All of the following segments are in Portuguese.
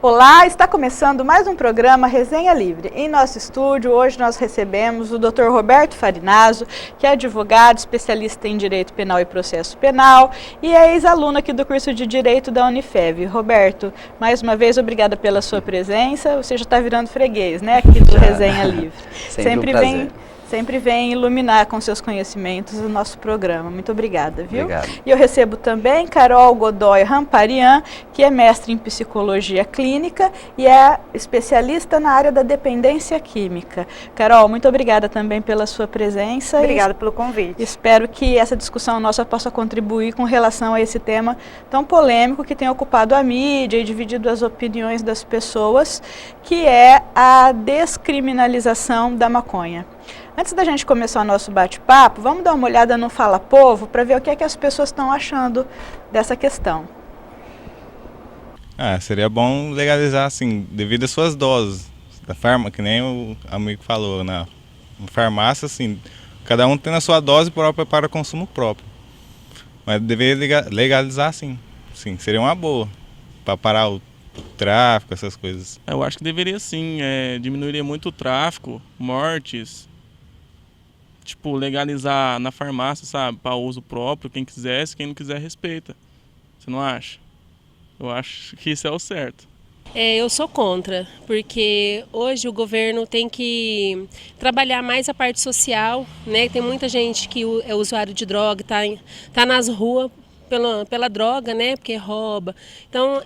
Olá, está começando mais um programa Resenha Livre. Em nosso estúdio, hoje nós recebemos o Dr. Roberto Farinazzo, que é advogado, especialista em Direito Penal e Processo Penal e é ex-aluno aqui do curso de Direito da Unifev. Roberto, mais uma vez, obrigada pela sua presença. Você já está virando freguês, né, aqui do Resenha Livre. Sempre vem iluminar com seus conhecimentos o nosso programa. Muito obrigada, viu? Obrigado. E eu recebo também Carol Godoy Ramparian, que é mestre em Psicologia Clínica e é especialista na área da dependência química. Carol, muito obrigada também pela sua presença. Obrigada pelo convite. Espero que essa discussão nossa possa contribuir com relação a esse tema tão polêmico que tem ocupado a mídia e dividido as opiniões das pessoas, que é a descriminalização da maconha. Antes da gente começar o nosso bate-papo, vamos dar uma olhada no Fala Povo para ver o que é que as pessoas estão achando dessa questão. Seria bom legalizar, assim, devido às suas doses da farmácia, que nem o amigo falou, né? Na farmácia, assim, cada um tem a sua dose própria para consumo próprio. Mas deveria legalizar, sim, seria uma boa, para parar o tráfico, essas coisas. Eu acho que deveria sim, diminuiria muito o tráfico, mortes. Tipo, legalizar na farmácia, sabe, para uso próprio, quem quisesse, quem não quiser respeita. Você não acha? Eu acho que isso é o certo. Eu sou contra, porque hoje o governo tem que trabalhar mais a parte social, né? Tem muita gente que é usuário de droga, tá nas ruas pela droga, né? Porque rouba. Então,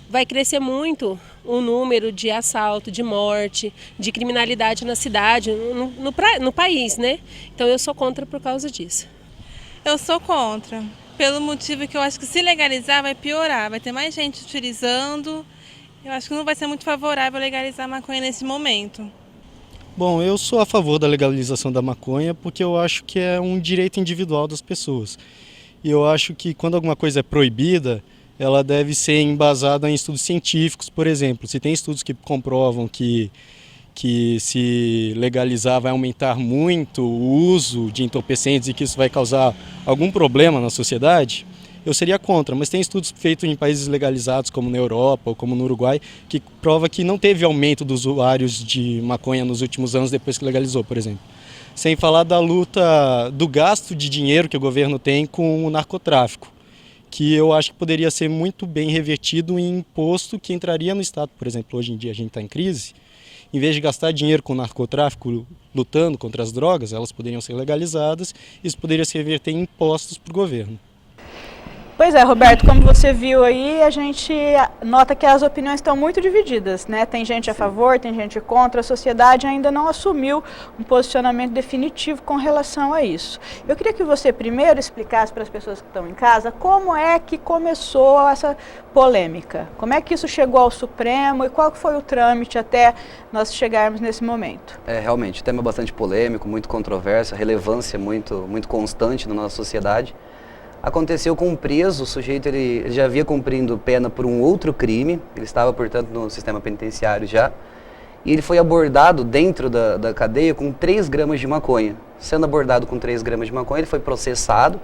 vai crescer muito o número de assalto, de morte, de criminalidade na cidade, no país, né? Então, eu sou contra por causa disso. Eu sou contra, pelo motivo que eu acho que se legalizar vai piorar, vai ter mais gente utilizando. Eu acho que não vai ser muito favorável legalizar a maconha nesse momento. Bom, eu sou a favor da legalização da maconha porque eu acho que é um direito individual das pessoas. E eu acho que quando alguma coisa é proibida, ela deve ser embasada em estudos científicos, por exemplo. Se tem estudos que comprovam que se legalizar vai aumentar muito o uso de entorpecentes e que isso vai causar algum problema na sociedade, eu seria contra. Mas tem estudos feitos em países legalizados, como na Europa ou como no Uruguai, que prova que não teve aumento dos usuários de maconha nos últimos anos depois que legalizou, por exemplo. Sem falar da luta, do gasto de dinheiro que o governo tem com o narcotráfico, que eu acho que poderia ser muito bem revertido em imposto que entraria no Estado. Por exemplo, hoje em dia a gente está em crise, em vez de gastar dinheiro com o narcotráfico lutando contra as drogas, elas poderiam ser legalizadas, isso poderia se reverter em impostos para o governo. Pois é, Roberto, como você viu aí, a gente nota que as opiniões estão muito divididas, né? Tem gente a favor, tem gente contra, a sociedade ainda não assumiu um posicionamento definitivo com relação a isso. Eu queria que você primeiro explicasse para as pessoas que estão em casa como é que começou essa polêmica, como é que isso chegou ao Supremo e qual foi o trâmite até nós chegarmos nesse momento. Realmente, o tema é bastante polêmico, muito controverso, a relevância muito constante na nossa sociedade. Aconteceu com um preso, o sujeito ele já havia cumprindo pena por um outro crime, ele estava, portanto, no sistema penitenciário já, e ele foi abordado dentro da cadeia com 3 gramas de maconha. Sendo abordado com 3 gramas de maconha, ele foi processado,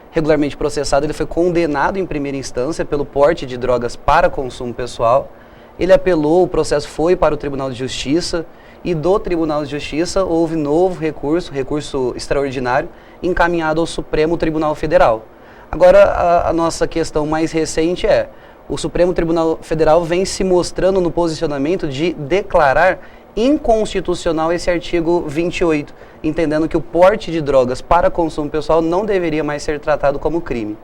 regularmente processado, ele foi condenado em primeira instância pelo porte de drogas para consumo pessoal, ele apelou, o processo foi para o Tribunal de Justiça, e do Tribunal de Justiça houve novo recurso extraordinário, encaminhado ao Supremo Tribunal Federal. Agora, a nossa questão mais recente é, o Supremo Tribunal Federal vem se mostrando no posicionamento de declarar inconstitucional esse artigo 28, entendendo que o porte de drogas para consumo pessoal não deveria mais ser tratado como crime.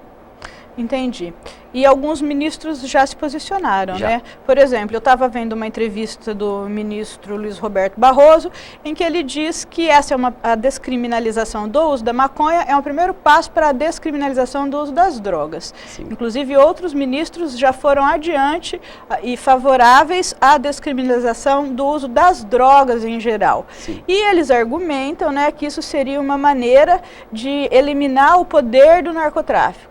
Entendi. E alguns ministros já se posicionaram, Já. né? Por exemplo, eu estava vendo uma entrevista do ministro Luiz Roberto Barroso, em que ele diz que a descriminalização do uso da maconha é um primeiro passo para a descriminalização do uso das drogas. Sim. Inclusive, outros ministros já foram adiante e favoráveis à descriminalização do uso das drogas em geral. Sim. E eles argumentam, né, que isso seria uma maneira de eliminar o poder do narcotráfico.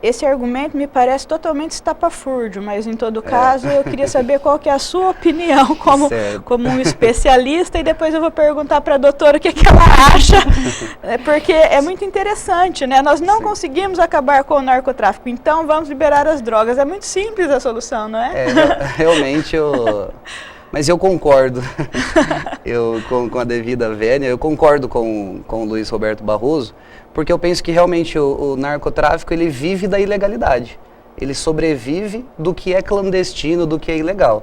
Esse argumento me parece totalmente estapafúrdio, mas em todo caso eu queria saber qual que é a sua opinião como um especialista, e depois eu vou perguntar para a doutora o que ela acha, porque é muito interessante, né? Nós não conseguimos acabar com o narcotráfico, então vamos liberar as drogas. É muito simples a solução, não é? Realmente Mas eu concordo, com a devida vênia, eu concordo com o Luiz Roberto Barroso, porque eu penso que realmente o narcotráfico, ele vive da ilegalidade. Ele sobrevive do que é clandestino, do que é ilegal.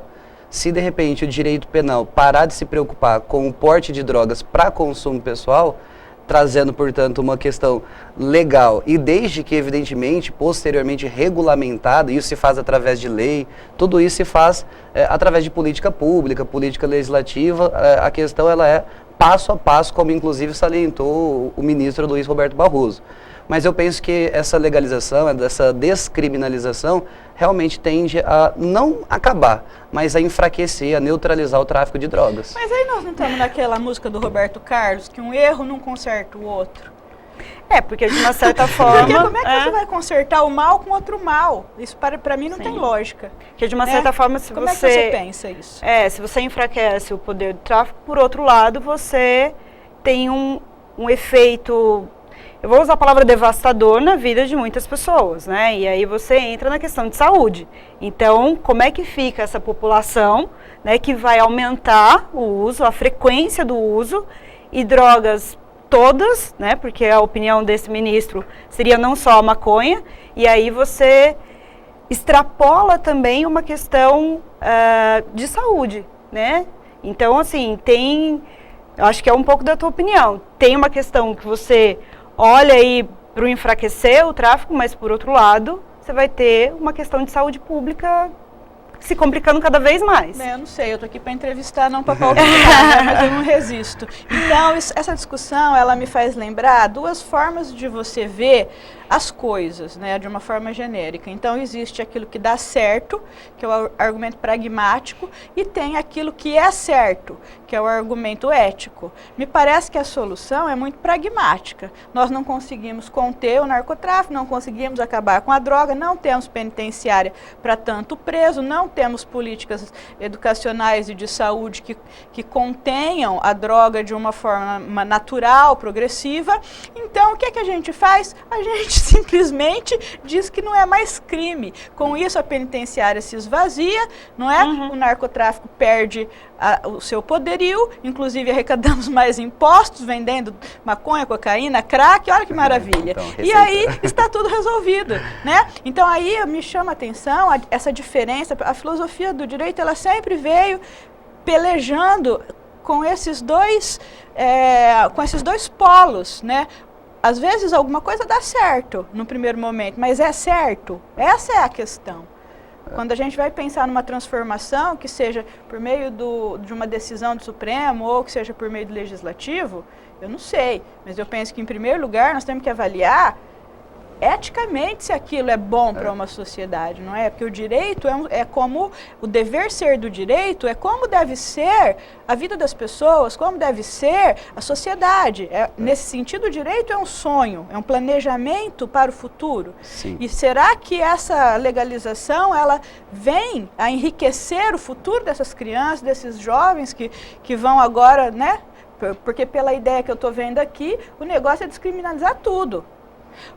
Se de repente o direito penal parar de se preocupar com o porte de drogas para consumo pessoal, trazendo, portanto, uma questão legal, e desde que, evidentemente, posteriormente regulamentada, isso se faz através de lei, tudo isso se faz através de política pública, política legislativa, a questão ela é passo a passo, como inclusive salientou o ministro Luiz Roberto Barroso. Mas eu penso que essa legalização, essa descriminalização, realmente tende a não acabar, mas a enfraquecer, a neutralizar o tráfico de drogas. Mas aí nós não estamos naquela música do Roberto Carlos, que um erro não conserta o outro. Porque de uma certa forma... Porque como é que você vai consertar o mal com outro mal? Isso para mim não tem lógica. Porque de uma certa forma, se como é que você pensa isso? Se você enfraquece o poder do tráfico, por outro lado, você tem um efeito... Eu vou usar a palavra devastador na vida de muitas pessoas, né? E aí você entra na questão de saúde. Então, como é que fica essa população, né, que vai aumentar o uso, a frequência do uso, e drogas todas, né? Porque a opinião desse ministro seria não só a maconha, e aí você extrapola também uma questão de saúde, né? Então, assim, eu acho que é um pouco da tua opinião. Tem uma questão que você olha aí para o enfraquecer o tráfico, mas por outro lado, você vai ter uma questão de saúde pública se complicando cada vez mais. Eu não sei, eu tô aqui para entrevistar, não para palpitar, mas eu não resisto. Então, essa discussão, ela me faz lembrar duas formas de você ver as coisas, né, de uma forma genérica. Então, existe aquilo que dá certo, que é o argumento pragmático, e tem aquilo que é certo, que é o argumento ético. Me parece que a solução é muito pragmática. Nós não conseguimos conter o narcotráfico, não conseguimos acabar com a droga, não temos penitenciária para tanto preso, não temos políticas educacionais e de saúde que contenham a droga de uma forma natural, progressiva. Então, o que é que a gente faz? A gente simplesmente diz que não é mais crime. Com isso, a penitenciária se esvazia, não é? O narcotráfico perde o seu poderio, inclusive arrecadamos mais impostos vendendo maconha, cocaína, crack, olha que maravilha. Então, e aí está tudo resolvido, né? Então aí me chama a atenção essa diferença. A filosofia do direito, ela sempre veio pelejando com esses dois polos, né? Às vezes alguma coisa dá certo no primeiro momento, mas é certo? Essa é a questão. Quando a gente vai pensar numa transformação, que seja por meio de uma decisão do Supremo ou que seja por meio do Legislativo, eu não sei. Mas eu penso que, em primeiro lugar, nós temos que avaliar eticamente se aquilo é bom para uma sociedade, não é? Porque o direito é como, o dever ser do direito é como deve ser a vida das pessoas, como deve ser a sociedade. Nesse sentido, o direito é um sonho, é um planejamento para o futuro. Sim. E será que essa legalização, ela vem a enriquecer o futuro dessas crianças, desses jovens que vão agora, né? Porque pela ideia que eu estou vendo aqui, o negócio é descriminalizar tudo.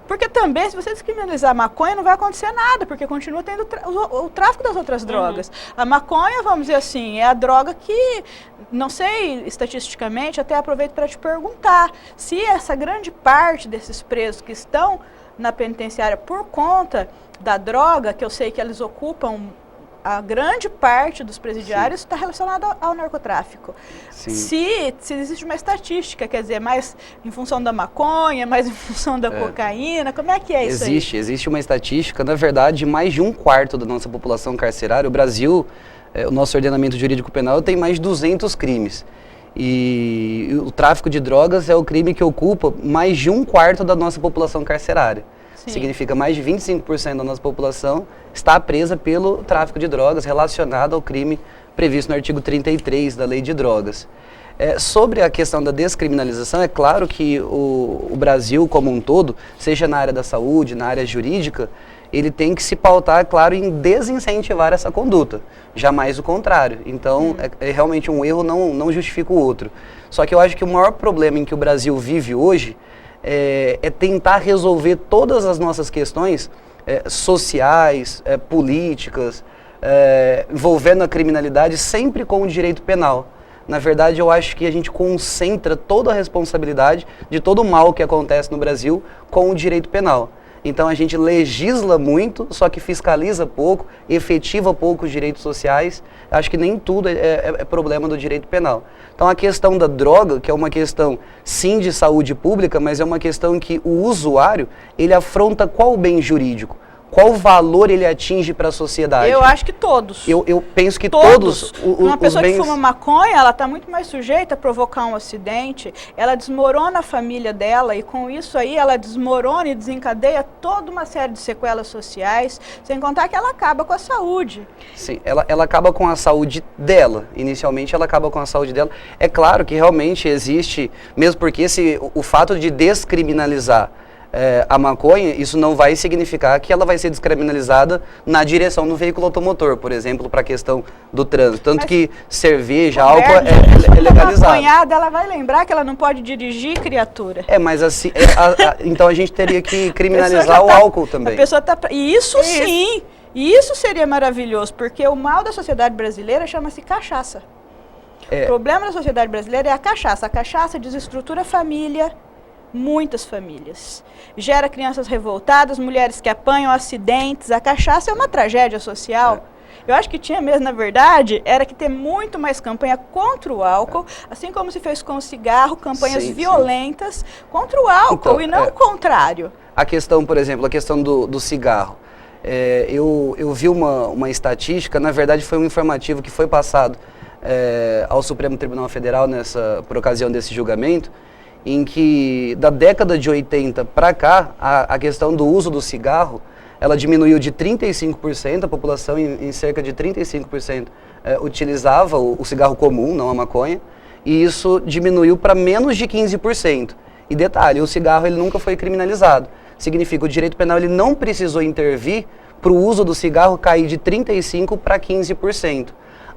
Porque também, se você descriminalizar a maconha, não vai acontecer nada, porque continua tendo o tráfico das outras drogas. A maconha, vamos dizer assim, é a droga que, não sei estatisticamente, até aproveito para te perguntar, se essa grande parte desses presos que estão na penitenciária por conta da droga, que eu sei que eles ocupam a grande parte dos presidiários está relacionada ao narcotráfico. Sim. Se existe uma estatística, quer dizer, mais em função da maconha, mais em função da cocaína, como é que é isso aí? Existe uma estatística, na verdade, mais de 1/4 da nossa população carcerária, o Brasil, o nosso ordenamento jurídico penal tem mais de 200 crimes. E o tráfico de drogas é o crime que ocupa mais de 1/4 da nossa população carcerária. Sim. Significa mais de 25% da nossa população está presa pelo tráfico de drogas relacionado ao crime previsto no artigo 33 da Lei de Drogas. Sobre a questão da descriminalização, é claro que o Brasil como um todo, seja na área da saúde, na área jurídica, ele tem que se pautar, claro, em desincentivar essa conduta, jamais o contrário. Então, é realmente um erro, não justifica o outro. Só que eu acho que o maior problema em que o Brasil vive hoje é tentar resolver todas as nossas questões sociais, políticas, envolvendo a criminalidade sempre com o direito penal. Na verdade, eu acho que a gente concentra toda a responsabilidade de todo o mal que acontece no Brasil com o direito penal. Então a gente legisla muito, só que fiscaliza pouco, efetiva pouco os direitos sociais. Acho que nem tudo é problema do direito penal. Então a questão da droga, que é uma questão sim de saúde pública, mas é uma questão que o usuário, ele afronta qual bem jurídico? Qual valor ele atinge para a sociedade? Eu acho que todos. Eu penso que todos Uma pessoa os bens... que fuma maconha, ela está muito mais sujeita a provocar um acidente, ela desmorona a família dela e com isso aí ela desmorona e desencadeia toda uma série de sequelas sociais, sem contar que ela acaba com a saúde. Sim, ela acaba com a saúde dela. Inicialmente ela acaba com a saúde dela. É claro que realmente existe, mesmo porque o fato de descriminalizar a maconha, isso não vai significar que ela vai ser descriminalizada na direção do veículo automotor, por exemplo, para a questão do trânsito. Tanto que cerveja, álcool é legalizado. Maconhada, ela vai lembrar que ela não pode dirigir, criatura. Mas assim, então a gente teria que criminalizar o álcool também. A pessoa isso sim, isso seria maravilhoso, porque o mal da sociedade brasileira chama-se cachaça. O problema da sociedade brasileira é a cachaça. A cachaça desestrutura a família, muitas famílias. Gera crianças revoltadas, mulheres que apanham acidentes. A cachaça é uma tragédia social. Eu acho que tinha mesmo, na verdade, era que ter muito mais campanha contra o álcool, assim como se fez com o cigarro, campanhas violentas contra o álcool então, e não o contrário. A questão, por exemplo, a questão do cigarro. Eu vi uma estatística, na verdade foi um informativo que foi passado ao Supremo Tribunal Federal por ocasião desse julgamento, em que da década de 80 para cá, a questão do uso do cigarro, ela diminuiu de 35%, a população em cerca de 35% utilizava o cigarro comum, não a maconha, e isso diminuiu para menos de 15%. E detalhe, o cigarro ele nunca foi criminalizado. Significa que o direito penal ele não precisou intervir para o uso do cigarro cair de 35% para 15%.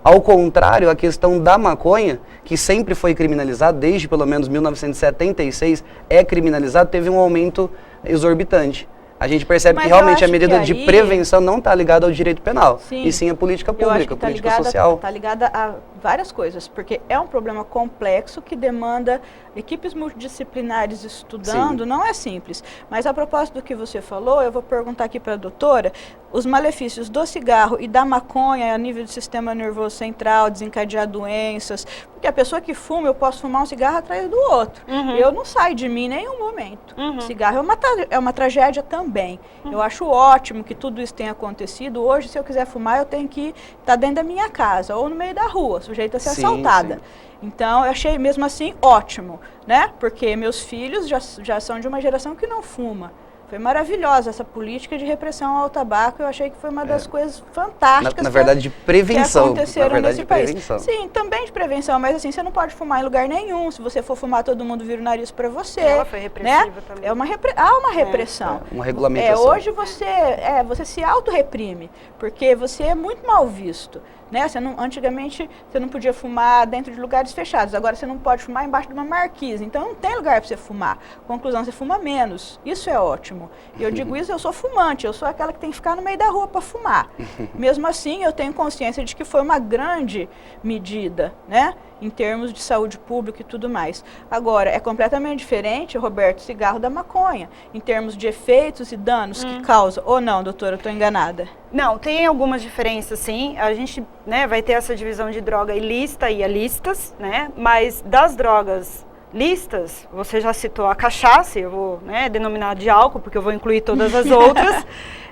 Ao contrário, a questão da maconha, que sempre foi criminalizada, desde pelo menos 1976, é criminalizada, teve um aumento exorbitante. A gente percebe que realmente a medida de prevenção não está ligada ao direito penal, e sim à política pública, política social. Está ligada a várias coisas, porque é um problema complexo que demanda equipes multidisciplinares estudando, não é simples. Mas a propósito do que você falou, eu vou perguntar aqui para a doutora, os malefícios do cigarro e da maconha a nível do sistema nervoso central, desencadear doenças, porque a pessoa que fuma, eu posso fumar um cigarro atrás do outro. Eu não saio de mim em nenhum momento. O cigarro é uma tragédia também. Eu acho ótimo que tudo isso tenha acontecido. Hoje, se eu quiser fumar, eu tenho que estar dentro da minha casa ou no meio da rua, sujeita a ser assaltada. Sim. Então, eu achei mesmo assim ótimo, né? Porque meus filhos já são de uma geração que não fuma. Foi maravilhosa essa política de repressão ao tabaco. Eu achei que foi uma das coisas fantásticas na verdade, de prevenção, que aconteceram na verdade, nesse país. Sim, também de prevenção, mas assim, você não pode fumar em lugar nenhum. Se você for fumar, todo mundo vira o nariz para você. Ela foi repressiva também. Há uma repressão. Uma regulamentação. Hoje você se autorreprime, porque você é muito mal visto. né? Antigamente você não podia fumar dentro de lugares fechados, agora você não pode fumar embaixo de uma marquise, então não tem lugar para você fumar. Conclusão, você fuma menos, isso é ótimo. E eu digo isso, eu sou fumante, eu sou aquela que tem que ficar no meio da rua para fumar. Mesmo assim, eu tenho consciência de que foi uma grande medida, né? Em termos de saúde pública e tudo mais. Agora, é completamente diferente, Roberto, o cigarro da maconha, em termos de efeitos e danos que causa, ou não, doutora, eu estou enganada? Não, tem algumas diferenças, sim. A gente, né, vai ter essa divisão de droga ilícita e ilícitas, né, mas das drogas listas, você já citou a cachaça, eu vou, né, denominar de álcool, porque eu vou incluir todas as outras.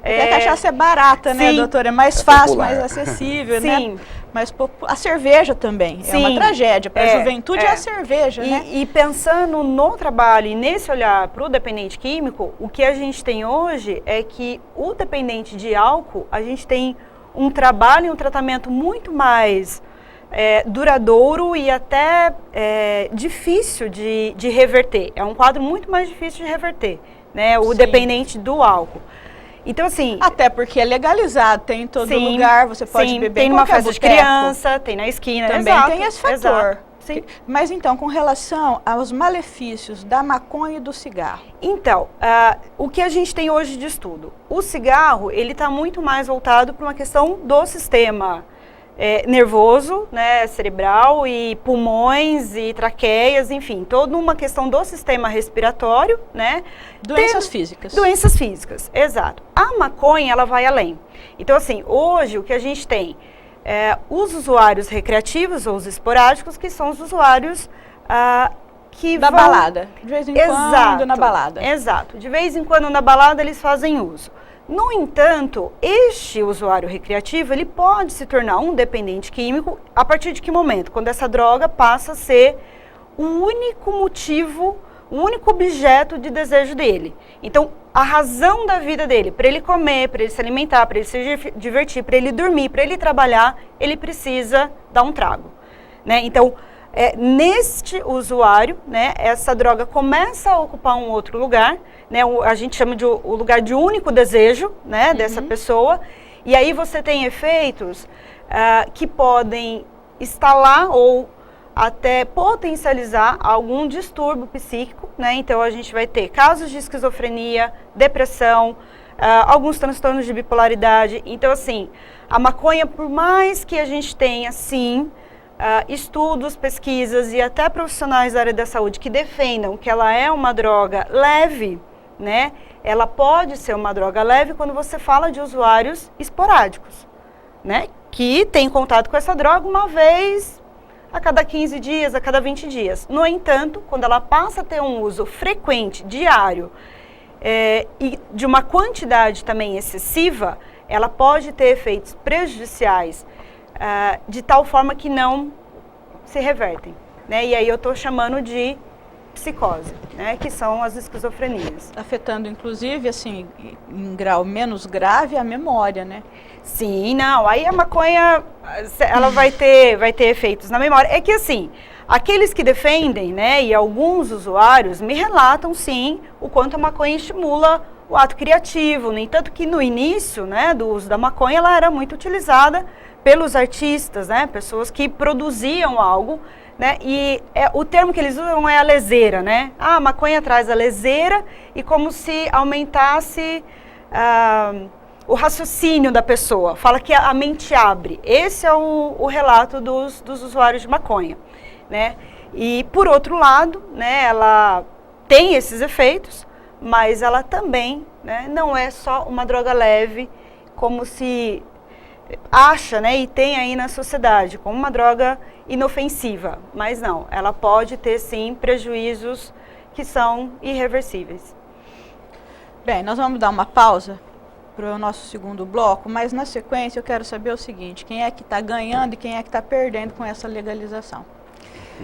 A cachaça é barata, né, doutora? É mais fácil, mais acessível, né? Mas a cerveja também é uma tragédia. Para a juventude é a cerveja, né? E pensando no trabalho e nesse olhar para o dependente químico, o que a gente tem hoje é que o dependente de álcool, a gente tem um trabalho e um tratamento muito mais duradouro e até difícil de reverter. É um quadro muito mais difícil de reverter, né? O dependente do álcool. Então, assim... Até porque é legalizado, tem em todo lugar, você pode beber tem numa festa de criança, tem na esquina. Também tem esse fator. Sim. Mas então, com relação aos malefícios da maconha e do cigarro? Então, o que a gente tem hoje de estudo? O cigarro, ele está muito mais voltado para uma questão do sistema nervoso, né, cerebral, e pulmões e traqueias, enfim, toda uma questão do sistema respiratório, né? Doenças físicas. Doenças físicas, exato. A maconha, ela vai além. Então, assim, hoje o que a gente tem os usuários recreativos ou os esporádicos, que são os usuários que da balada, de vez em quando na balada. Exato, de vez em quando na balada eles fazem uso. No entanto, este usuário recreativo, ele pode se tornar um dependente químico a partir de que momento? Quando essa droga passa a ser o único motivo, o único objeto de desejo dele. Então, a razão da vida dele, para ele comer, para ele se alimentar, para ele se divertir, para ele dormir, para ele trabalhar, ele precisa dar um trago, né? Então, neste usuário, né, essa droga começa a ocupar um outro lugar, né, a gente chama de o lugar de único desejo, né, dessa pessoa, e aí você tem efeitos que podem instalar ou até potencializar algum distúrbio psíquico, né? Então a gente vai ter casos de esquizofrenia, depressão, alguns transtornos de bipolaridade. Então, assim, a maconha, por mais que a gente tenha, sim, estudos, pesquisas e até profissionais da área da saúde que defendam que ela é uma droga leve, né? Ela pode ser uma droga leve quando você fala de usuários esporádicos, né? Que tem contato com essa droga uma vez a cada 15 dias, a cada 20 dias. No entanto, quando ela passa a ter um uso frequente, diário, e de uma quantidade também excessiva, ela pode ter efeitos prejudiciais de tal forma que não se revertem, né? E aí eu estou chamando de psicose, né? Que são as esquizofrenias. Afetando, inclusive, assim, em grau menos grave, a memória, né? Sim, não. Aí a maconha, ela vai ter efeitos na memória. É que, assim, aqueles que defendem, né, e alguns usuários me relatam, sim, o quanto a maconha estimula o ato criativo. No entanto que no início, né, do uso da maconha, ela era muito utilizada pelos artistas, né, pessoas que produziam algo, né, e o termo que eles usam é a leseira, né? A maconha traz a leseira e como se aumentasse o raciocínio da pessoa, fala que a mente abre. Esse é o relato dos usuários de maconha, né? E por outro lado, né, ela tem esses efeitos, mas ela também, né, não é só uma droga leve, como se acha, né, e tem aí na sociedade, como uma droga inofensiva, mas não, ela pode ter sim prejuízos que são irreversíveis. Bem, nós vamos dar uma pausa para o nosso segundo bloco, mas na sequência eu quero saber o seguinte: quem é que está ganhando e quem é que está perdendo com essa legalização?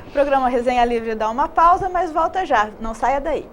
O programa Resenha Livre dá uma pausa, mas volta já, não saia daí.